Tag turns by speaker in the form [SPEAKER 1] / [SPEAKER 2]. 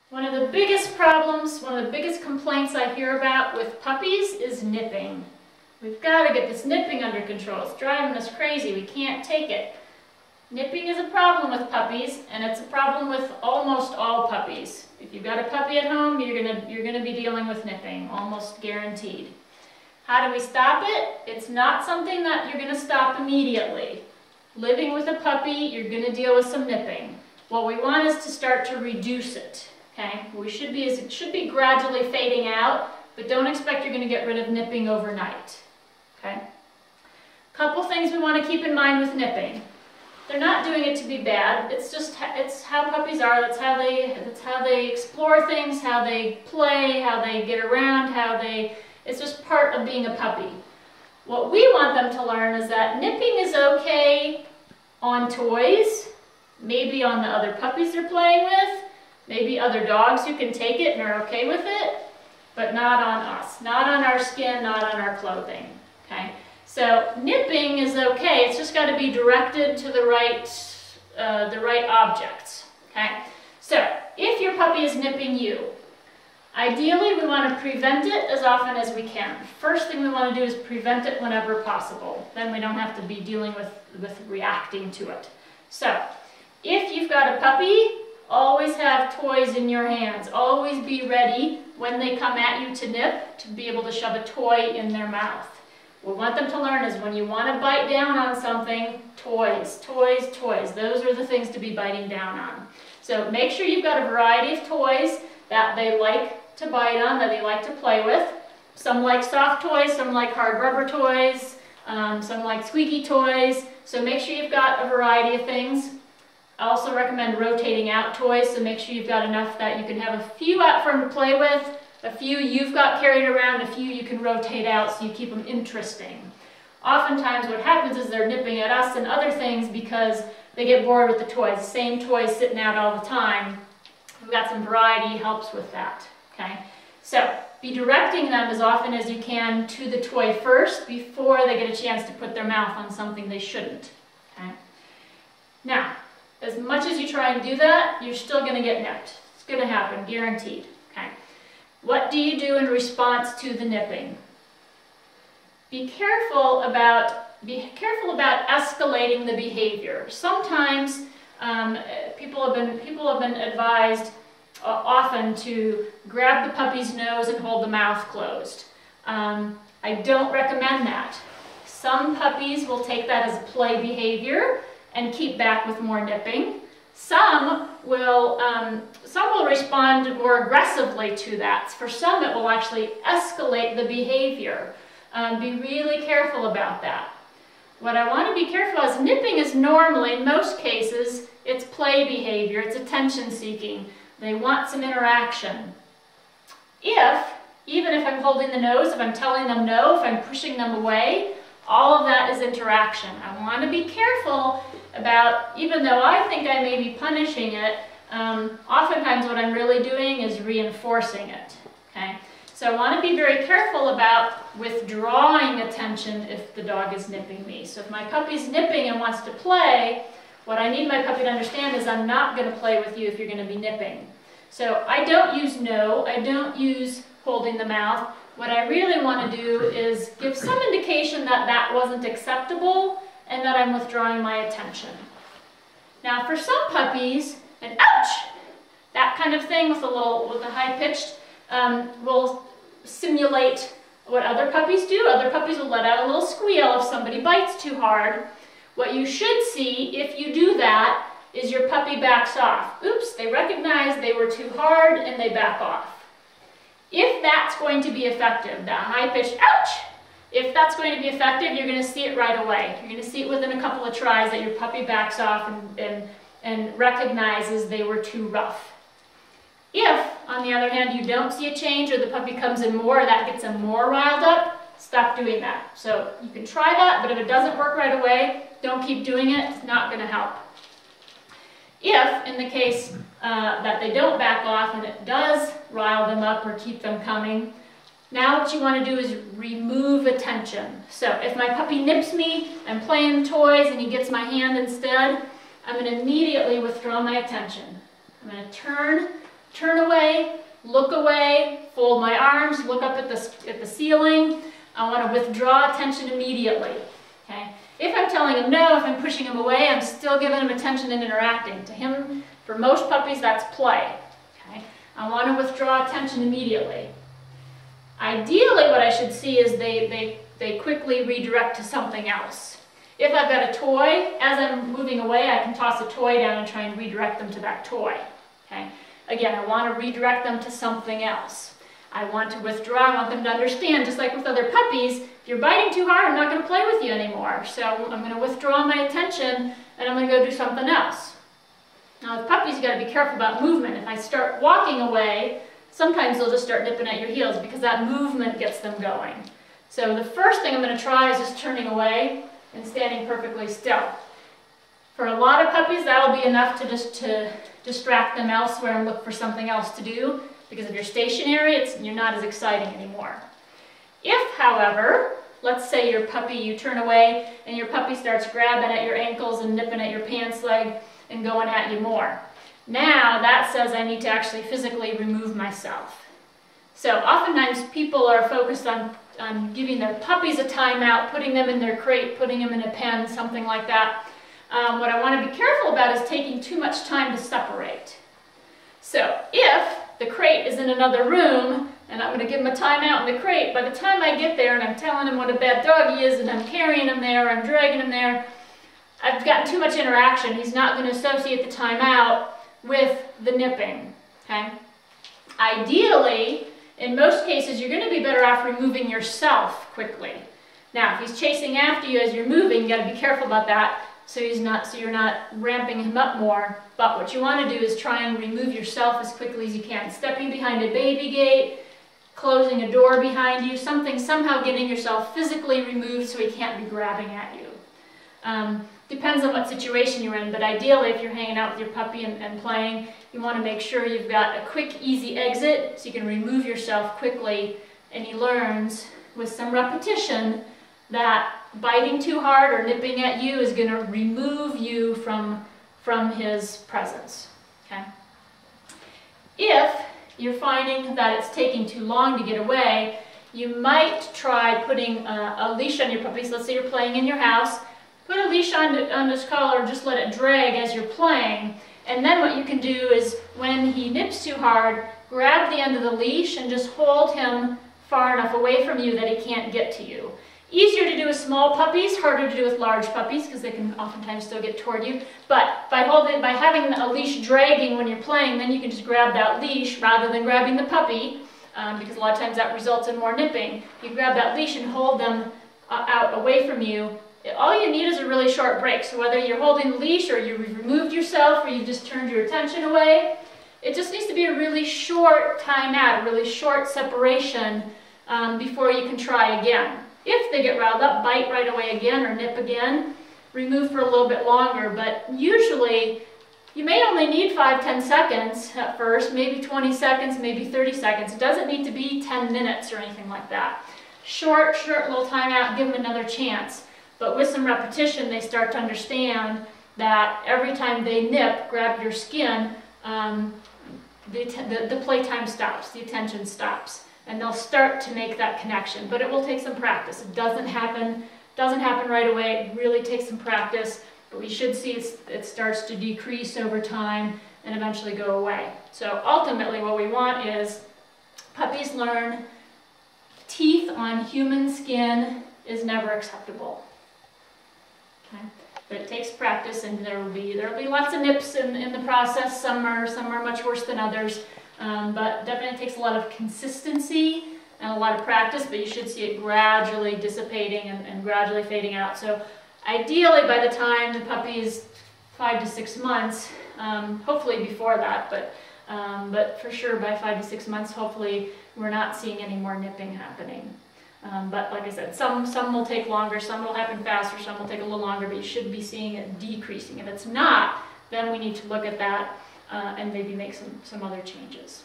[SPEAKER 1] One of the biggest problems, one of the biggest complaints I hear about with puppies is nipping. We've got to get this nipping under control. It's driving us crazy. We can't take it. Nipping is a problem with puppies, and it's a problem with almost all puppies. If you've got a puppy at home, you're gonna be dealing with nipping, almost guaranteed. How do we stop it? It's not something that you're gonna stop immediately. Living with a puppy, you're gonna deal with some nipping. What we want is to start to reduce it. Okay? It should be gradually fading out, but don't expect you're gonna get rid of nipping overnight. Okay? Couple things we want to keep in mind with nipping. They're not doing it to be bad. It's how puppies are. That's how they explore things, how they play, how they get around, it's just part of being a puppy. What we want them to learn is that nipping is okay on toys, maybe on the other puppies they're playing with, maybe other dogs who can take it and are okay with it, but not on us, not on our skin, not on our clothing. Okay? So nipping is okay, it's just got to be directed to the right objects. Okay? So if your puppy is nipping you, ideally we want to prevent it as often as we can. First thing we want to do is prevent it whenever possible. Then we don't have to be dealing with reacting to it. So if you've got a puppy, always have toys in your hands. Always be ready when they come at you to nip to be able to shove a toy in their mouth. What we want them to learn is when you want to bite down on something, toys, toys, toys. Those are the things to be biting down on. So make sure you've got a variety of toys that they like to bite on, that they like to play with. Some like soft toys, some like hard rubber toys, some like squeaky toys. So make sure you've got a variety of things. I also recommend rotating out toys, so make sure you've got enough that you can have a few out for them to play with, a few you've got carried around, a few you can rotate out so you keep them interesting. Oftentimes what happens is they're nipping at us and other things because they get bored with the toys. The same toys sitting out all the time. We've got some variety, helps with that. Okay? So be directing them as often as you can to the toy first before they get a chance to put their mouth on something they shouldn't. Okay? Now, as much as you try and do that, you're still going to get nipped. It's going to happen, guaranteed. Okay. What do you do in response to the nipping? Be careful about escalating the behavior. Sometimes people have been advised often to grab the puppy's nose and hold the mouth closed. I don't recommend that. Some puppies will take that as play behavior and keep back with more nipping. Some will respond more aggressively to that. For some, it will actually escalate the behavior. Be really careful about that. What I want to be careful is nipping is normally, in most cases, it's play behavior, it's attention seeking. They want some interaction. Even if I'm holding the nose, if I'm telling them no, if I'm pushing them away, all of that is interaction. I want to be careful about, even though I think I may be punishing it, oftentimes what I'm really doing is reinforcing it. Okay? So I want to be very careful about withdrawing attention if the dog is nipping me. So if my puppy's nipping and wants to play, what I need my puppy to understand is I'm not going to play with you if you're going to be nipping. So I don't use no, I don't use holding the mouth. What I really want to do is give some indication that that wasn't acceptable and that I'm withdrawing my attention. Now for some puppies, an ouch, that kind of thing with a high-pitched will simulate what other puppies do. Other puppies will let out a little squeal if somebody bites too hard. What you should see if you do that is your puppy backs off. Oops, they recognize they were too hard and they back off. If that's going to be effective, that high-pitched ouch, if that's going to be effective, you're going to see it right away. You're going to see it within a couple of tries that your puppy backs off and recognizes they were too rough. If, on the other hand, you don't see a change or the puppy comes in more, that gets them more riled up, stop doing that. So you can try that, but if it doesn't work right away, don't keep doing it. It's not going to help. If, in the case that they don't back off and it does rile them up or keep them coming, now what you want to do is remove attention. So if my puppy nips me, I'm playing toys and he gets my hand instead, I'm going to immediately withdraw my attention. I'm going to turn turn away, fold my arms, look up at the ceiling. I want to withdraw attention immediately. Okay? If I'm telling him no, if I'm pushing him away, I'm still giving him attention and interacting. To him, for most puppies, that's play. Okay? I want to withdraw attention immediately. Ideally, what I should see is they quickly redirect to something else. If I've got a toy, as I'm moving away, I can toss a toy down and try and redirect them to that toy. Okay? Again, I want to redirect them to something else. I want to withdraw. I want them to understand, just like with other puppies, if you're biting too hard, I'm not going to play with you anymore. So I'm going to withdraw my attention and I'm going to go do something else. Now with puppies, you've got to be careful about movement. If I start walking away, sometimes they'll just start nipping at your heels because that movement gets them going. So the first thing I'm going to try is just turning away and standing perfectly still. For a lot of puppies, that'll be enough to distract them elsewhere and look for something else to do, because if you're stationary, you're not as exciting anymore. If, however, let's say you turn away and your puppy starts grabbing at your ankles and nipping at your pants leg and going at you more. Now that says I need to actually physically remove myself. So oftentimes people are focused on giving their puppies a timeout, putting them in their crate, putting them in a pen, something like that. What I want to be careful about is taking too much time to separate. So if the crate is in another room and I'm going to give him a timeout in the crate, by the time I get there and I'm telling him what a bad dog he is and I'm carrying him there, I'm dragging him there, I've gotten too much interaction. He's not going to associate the timeout with the nipping. Okay? Ideally, in most cases, you're going to be better off removing yourself quickly. Now, if he's chasing after you as you're moving, you got to be careful about that so you're not ramping him up more. But what you want to do is try and remove yourself as quickly as you can. Stepping behind a baby gate, closing a door behind you, somehow getting yourself physically removed so he can't be grabbing at you. Depends on what situation you're in, but ideally if you're hanging out with your puppy and playing, you want to make sure you've got a quick, easy exit so you can remove yourself quickly, and he learns with some repetition that biting too hard or nipping at you is going to remove you from his presence. Okay? If you're finding that it's taking too long to get away, you might try putting a leash on your puppies. Let's say you're playing in your house. Put a leash on his collar, just let it drag as you're playing. And then what you can do is, when he nips too hard, grab the end of the leash and just hold him far enough away from you that he can't get to you. Easier to do with small puppies, harder to do with large puppies because they can oftentimes still get toward you. But by having a leash dragging when you're playing, then you can just grab that leash rather than grabbing the puppy, because a lot of times that results in more nipping. You grab that leash and hold them out away from you. All you need is a really short break. So whether you're holding the leash or you've removed yourself or you've just turned your attention away, it just needs to be a really short time out, a really short separation before you can try again. If they get riled up, bite right away again or nip again, remove for a little bit longer, but usually you may only need 5-10 seconds at first, maybe 20 seconds, maybe 30 seconds. It doesn't need to be 10 minutes or anything like that. Short little time out, give them another chance. But with some repetition, they start to understand that every time they nip, grab your skin, the playtime stops, the attention stops, and they'll start to make that connection. But it will take some practice. It doesn't happen right away. It really takes some practice, but we should see it starts to decrease over time and eventually go away. So ultimately what we want is puppies learn teeth on human skin is never acceptable. Okay. But it takes practice, and there will be lots of nips in the process. Some are much worse than others, but definitely takes a lot of consistency and a lot of practice. But you should see it gradually dissipating and gradually fading out. So ideally, by the time the puppy is 5 to 6 months, hopefully before that, but for sure by 5 to 6 months, hopefully we're not seeing any more nipping happening. But like I said, some will take longer, some will happen faster, some will take a little longer, but you should be seeing it decreasing. If it's not, then we need to look at that and maybe make some other changes.